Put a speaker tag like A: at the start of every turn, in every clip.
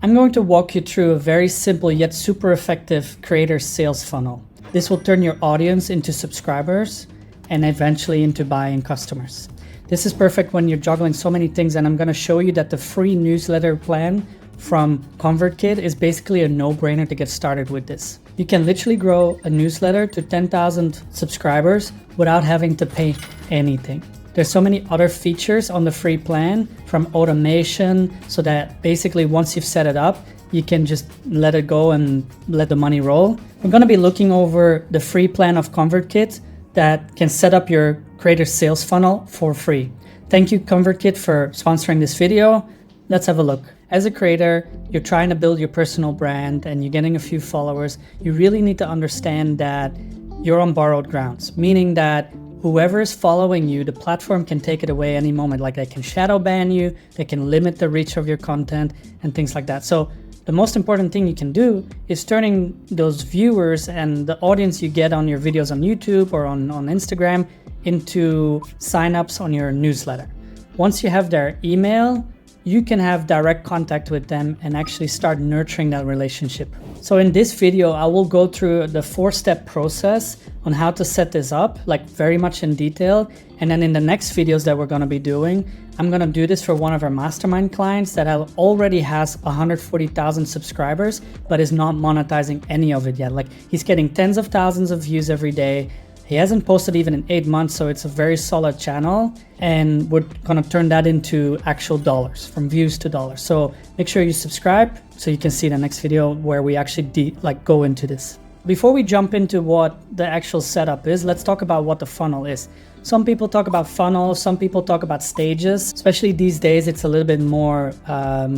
A: I'm going to walk you through a very simple yet super effective creator sales funnel. This will turn your audience into subscribers and eventually into buying customers. This is perfect when you're juggling so many things, and I'm going to show you that the free newsletter plan from Convertkit is basically a no-brainer to get started with this. You can literally grow a newsletter to 10,000 subscribers without having to pay anything. There's so many other features on the free plan, from automation, so that basically once you've set it up, you can just let it go and let the money roll. We're going to be looking over the free plan of Convertkit that can set up your creator sales funnel for free. Thank you, Convertkit, for sponsoring this video. Let's have a look. As a creator, you're trying to build your personal brand and you're getting a few followers. You really need to understand that you're on borrowed grounds, meaning that whoever is following you, the platform can take it away any moment. Like they can shadow ban you, they can limit the reach of your content and things like that. So the most important thing you can do is turning those viewers and the audience you get on your videos on YouTube or on Instagram into signups on your newsletter. Once you have their email, you can have direct contact with them and actually start nurturing that relationship. So in this video, I will go through the 4-step process on how to set this up, like very much in detail. And then in the next videos that we're going to be doing, I'm going to do this for one of our mastermind clients that already has 140,000 subscribers, but is not monetizing any of it yet. Like he's getting tens of thousands of views every day. He hasn't posted even in 8 months, so it's a very solid channel, and we're gonna turn that into actual dollars, from views to dollars. So make sure you subscribe so you can see the next video where we actually go into this. Before we jump into what the actual setup is, let's talk about what the funnel is. Some people talk about funnels, some people talk about stages. Especially these days, it's a little bit more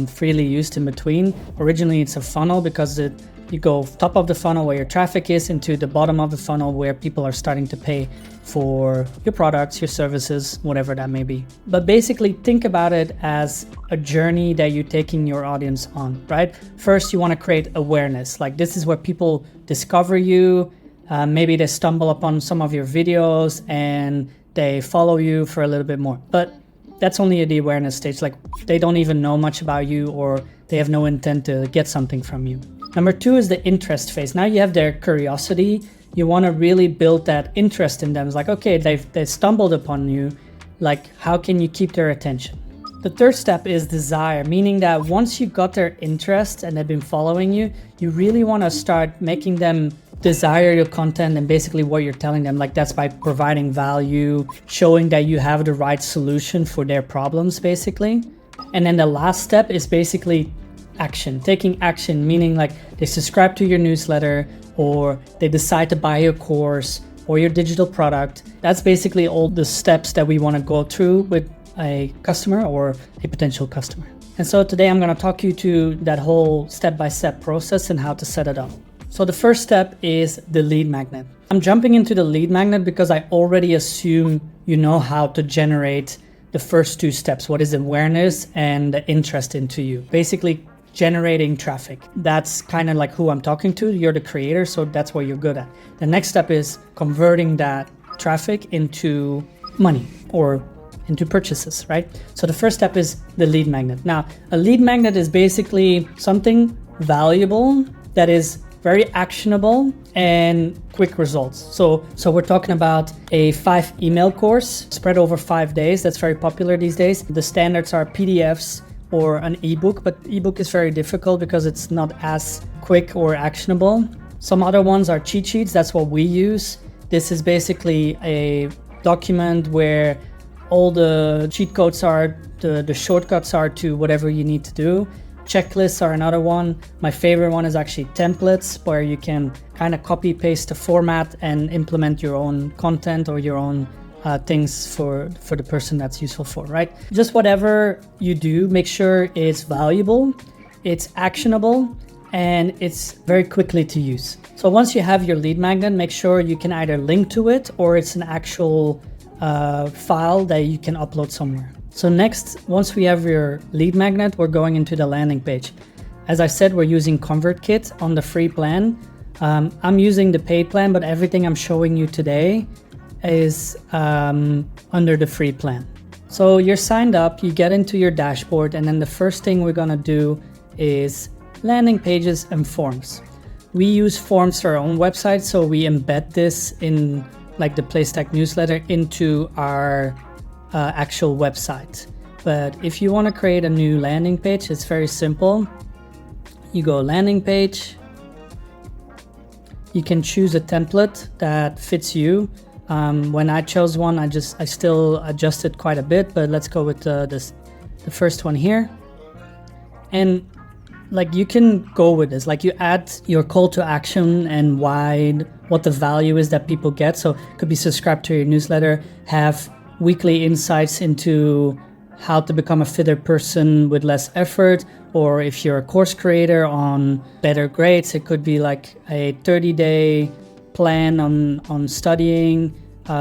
A: freely used in between. Originally, it's a funnel because you go top of the funnel where your traffic is into the bottom of the funnel where people are starting to pay for your products, your services, whatever that may be. But basically think about it as a journey that you're taking your audience on, right? First, you want to create awareness. Like this is where people discover you. Maybe they stumble upon some of your videos and they follow you for a little bit more. But that's only at the awareness stage. Like they don't even know much about you or they have no intent to get something from you. Number 2 is the interest phase. Now you have their curiosity. You want to really build that interest in them. It's like, okay, they've stumbled upon you. Like, how can you keep their attention? The third step is desire, meaning that once you got their interest and they've been following you, you really want to start making them desire your content and basically what you're telling them. Like that's by providing value, showing that you have the right solution for their problems, basically. And then the last step is basically action, taking action, meaning like they subscribe to your newsletter or they decide to buy your course or your digital product. That's basically all the steps that we want to go through with a customer or a potential customer. And so today I'm going to talk you to that whole step-by-step process and how to set it up. So the first step is the lead magnet. I'm jumping into the lead magnet because I already assume you know how to generate the first 2 steps. What is awareness and the interest into you? Basically generating traffic. That's kind of like who I'm talking to. You're the creator, so that's what you're good at. The next step is converting that traffic into money or into purchases, right? So the first step is the lead magnet. Now, a lead magnet is basically something valuable that is very actionable and quick results. So we're talking about a 5 email course spread over 5 days. That's very popular these days. The standards are PDFs or an ebook, but ebook is very difficult because it's not as quick or actionable. Some other ones are cheat sheets. That's what we use. This is basically a document where all the cheat codes are, the shortcuts are to whatever you need to do. Checklists are another one. My favorite one is actually templates, where you can kind of copy paste the format and implement your own content or your own things for the person that's useful for, right? Just whatever you do, make sure it's valuable, it's actionable, and it's very quickly to use. So once you have your lead magnet, make sure you can either link to it or it's an actual file that you can upload somewhere. So next, once we have your lead magnet, we're going into the landing page. As I said, we're using Convertkit on the free plan. I'm using the paid plan, but everything I'm showing you today is under the free plan. So you're signed up, you get into your dashboard, and then the first thing we're gonna do is landing pages and forms. We use forms for our own website, so we embed this in like the Playstack newsletter into our actual website. But if you want to create a new landing page, it's very simple. You go landing page. You can choose a template that fits you. When I chose one, I still adjusted quite a bit, but let's go with the first one here. And like you can go with this, like you add your call to action and what the value is that people get. So it could be subscribe to your newsletter, have weekly insights into how to become a fitter person with less effort, or if you're a course creator on better grades, it could be like a 30-day plan on studying,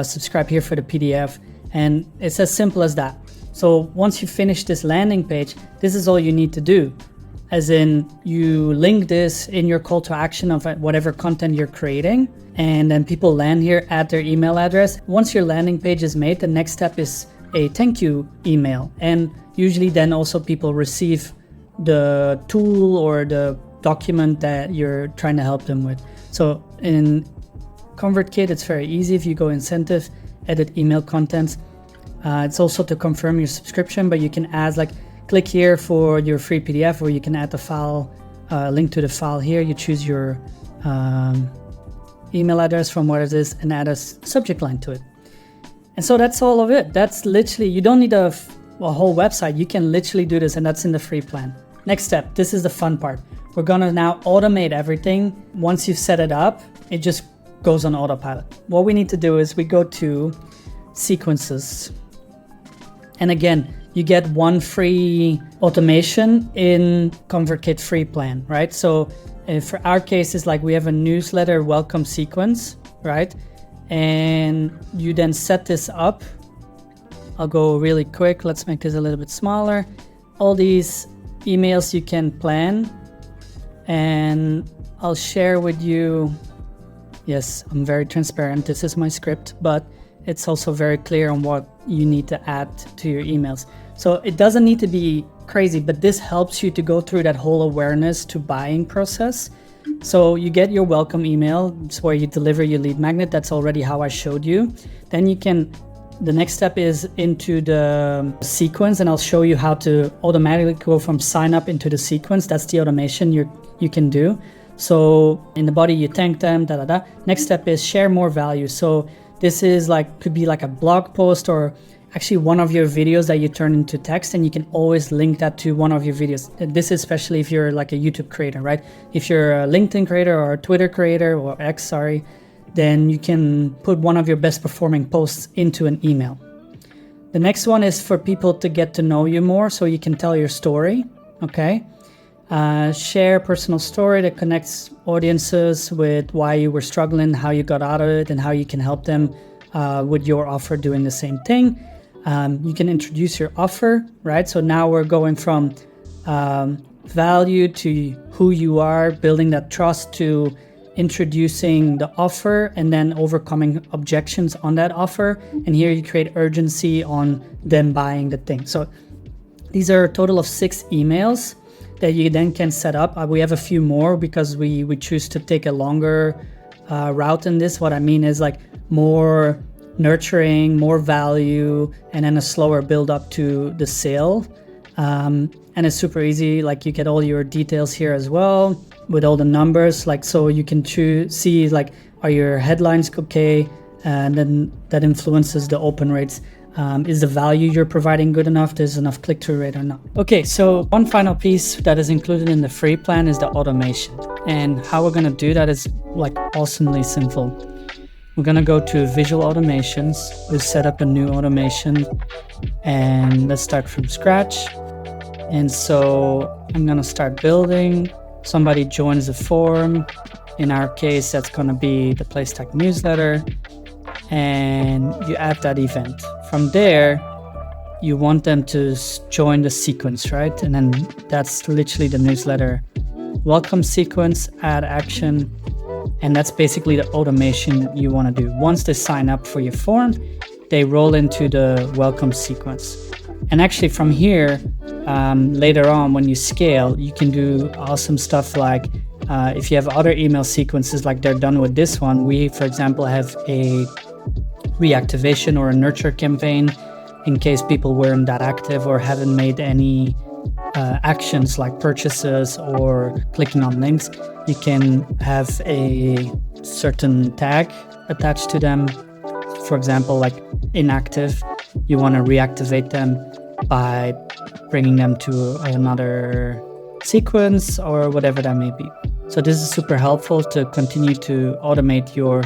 A: subscribe here for the PDF, and it's as simple as that. So once you finish this landing page, this is all you need to do. As in, you link this in your call to action of whatever content you're creating, and then people land here, add their email address. Once your landing page is made, the next step is a thank you email. And usually then also people receive the tool or the document that you're trying to help them with. So in Convertkit, it's very easy. If you go incentive, edit email contents, it's also to confirm your subscription, but you can add like, click here for your free PDF, or you can add the file, link to the file here. You choose your email address from what it is and add a subject line to it. And so that's all of it. That's literally, you don't need a whole website. You can literally do this, and that's in the free plan. Next step, this is the fun part. We're gonna now automate everything. Once you've set it up, it just goes on autopilot. What we need to do is we go to sequences. And again, you get one free automation in Convertkit free plan, right? So for our case, it's like we have a newsletter welcome sequence, right? And you then set this up. I'll go really quick. Let's make this a little bit smaller. All these emails you can plan, and I'll share with you. Yes, I'm very transparent. This is my script, but it's also very clear on what you need to add to your emails. So it doesn't need to be crazy, but this helps you to go through that whole awareness to buying process. So you get your welcome email. It's where you deliver your lead magnet. That's already how I showed you. Then the next step is into the sequence, and I'll show you how to automatically go from sign up into the sequence. That's the automation you can do. So in the body, you thank them, Next step is share more value. So this is could be like a blog post, or actually one of your videos that you turn into text, and you can always link that to one of your videos. This is especially if you're like a YouTube creator, right? If you're a LinkedIn creator or a Twitter creator, or X, then you can put one of your best performing posts into an email. The next one is for people to get to know you more, so you can tell your story, okay? Share a personal story that connects audiences with why you were struggling, how you got out of it, and how you can help them with your offer doing the same thing. You can introduce your offer, right? So now we're going from value to who you are, building that trust, to introducing the offer and then overcoming objections on that offer. And here you create urgency on them buying the thing. So these are a total of 6 emails that you then can set up. We have a few more because we choose to take a longer route in this. What I mean is like more nurturing, more value, and then a slower build up to the sale. And it's super easy. Like you get all your details here as well with all the numbers. Like, so you can see like, are your headlines okay? And then that influences the open rates. Is the value you're providing good enough? There's enough click-through rate or not? Okay, so one final piece that is included in the free plan is the automation. And how we're gonna do that is like awesomely simple. We're gonna go to visual automations. We'll set up a new automation and let's start from scratch. And so I'm gonna start building. Somebody joins the forum. In our case, that's gonna be the Playstack newsletter. And you add that event. From there, you want them to join the sequence, right? And then that's literally the newsletter welcome sequence, add action. And that's basically the automation you want to do. Once they sign up for your form, they roll into the welcome sequence. And actually from here, later on when you scale, you can do awesome stuff like if you have other email sequences like they're done with this one, we, for example, have a reactivation or a nurture campaign in case people weren't that active or haven't made any actions like purchases or clicking on links. You can have a certain tag attached to them. For example, like inactive, you want to reactivate them by bringing them to another sequence or whatever that may be. So this is super helpful to continue to automate your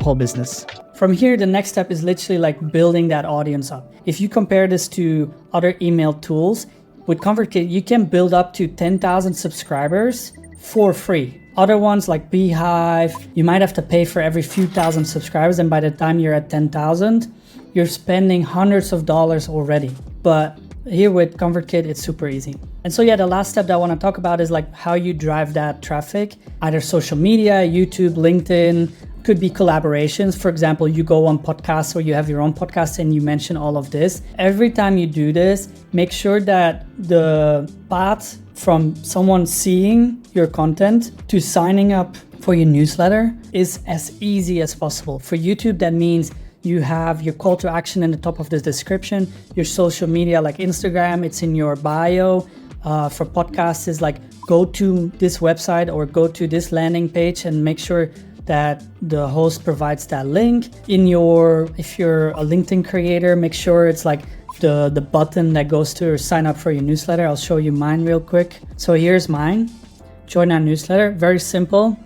A: whole business. From here, the next step is literally like building that audience up. If you compare this to other email tools, with Convertkit, you can build up to 10,000 subscribers for free. Other ones like Beehive, you might have to pay for every few thousand subscribers, and by the time you're at 10,000, you're spending hundreds of dollars already. But here with Convertkit, it's super easy. And so yeah, the last step that I want to talk about is like how you drive that traffic, either social media, YouTube, LinkedIn, could be collaborations. For example, you go on podcasts or you have your own podcast and you mention all of this. Every time you do this, make sure that the path from someone seeing your content to signing up for your newsletter is as easy as possible. For YouTube, that means you have your call to action in the top of the description, your social media like Instagram, it's in your bio. For podcasts is like go to this website or go to this landing page and make sure that the host provides that link. If you're a LinkedIn creator, make sure it's like the button that goes to sign up for your newsletter. I'll show you mine real quick. So here's mine, join our newsletter, very simple.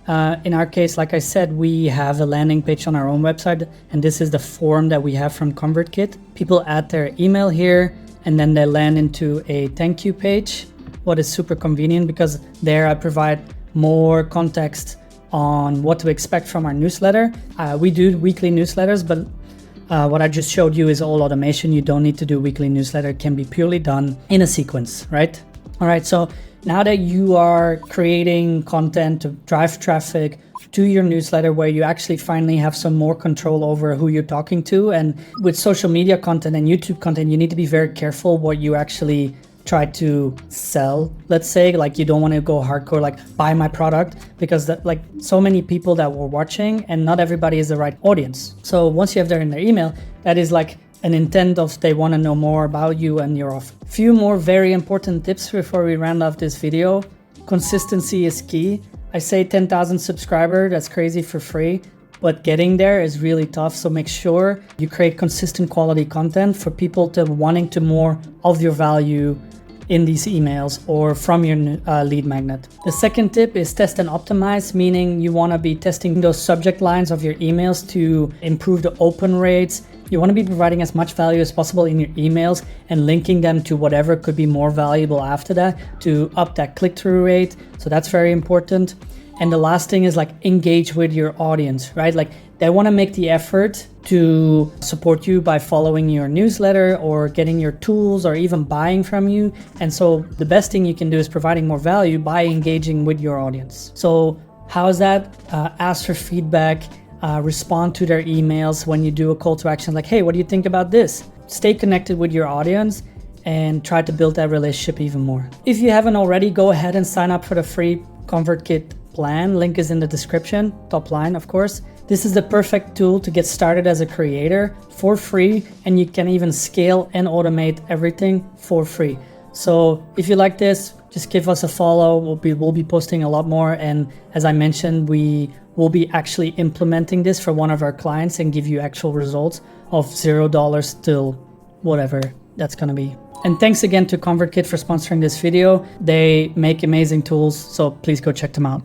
A: In our case, like I said, we have a landing page on our own website, and this is the form that we have from Convertkit. People add their email here, and then they land into a thank you page. What is super convenient because there I provide more context on what to expect from our newsletter. We do weekly newsletters, but what I just showed you is all automation. You don't need to do weekly newsletter. It can be purely done in a sequence, right? All right, so now that you are creating content to drive traffic to your newsletter where you actually finally have some more control over who you're talking to, and with social media content and YouTube content, you need to be very careful what you actually try to sell. Let's say like you don't want to go hardcore like buy my product, because that, like so many people that were watching and not everybody is the right audience. So once you have that in their email, that is like an intent of they want to know more about you and your offer. Few more very important tips before we round off this video. Consistency is key. I say 10,000 subscribers, that's crazy for free, but getting there is really tough. So make sure you create consistent quality content for people to wanting to more of your value in these emails or from your lead magnet. The second tip is test and optimize, meaning you want to be testing those subject lines of your emails to improve the open rates. You want to be providing as much value as possible in your emails and linking them to whatever could be more valuable after that to up that click-through rate. So that's very important. And the last thing is like engage with your audience, right? Like they want to make the effort to support you by following your newsletter or getting your tools or even buying from you. And so the best thing you can do is providing more value by engaging with your audience. So how is that? Ask for feedback, respond to their emails when you do a call to action like, hey, what do you think about this? Stay connected with your audience and try to build that relationship even more. If you haven't already, go ahead and sign up for the free Convertkit plan. Link is in the description, top line, of course. This is the perfect tool to get started as a creator for free, and you can even scale and automate everything for free. So if you like this, just give us a follow. We'll be posting a lot more, and as I mentioned, we will be actually implementing this for one of our clients and give you actual results of $0 till whatever that's gonna be. And thanks again to Convertkit for sponsoring this video. They make amazing tools, so please go check them out.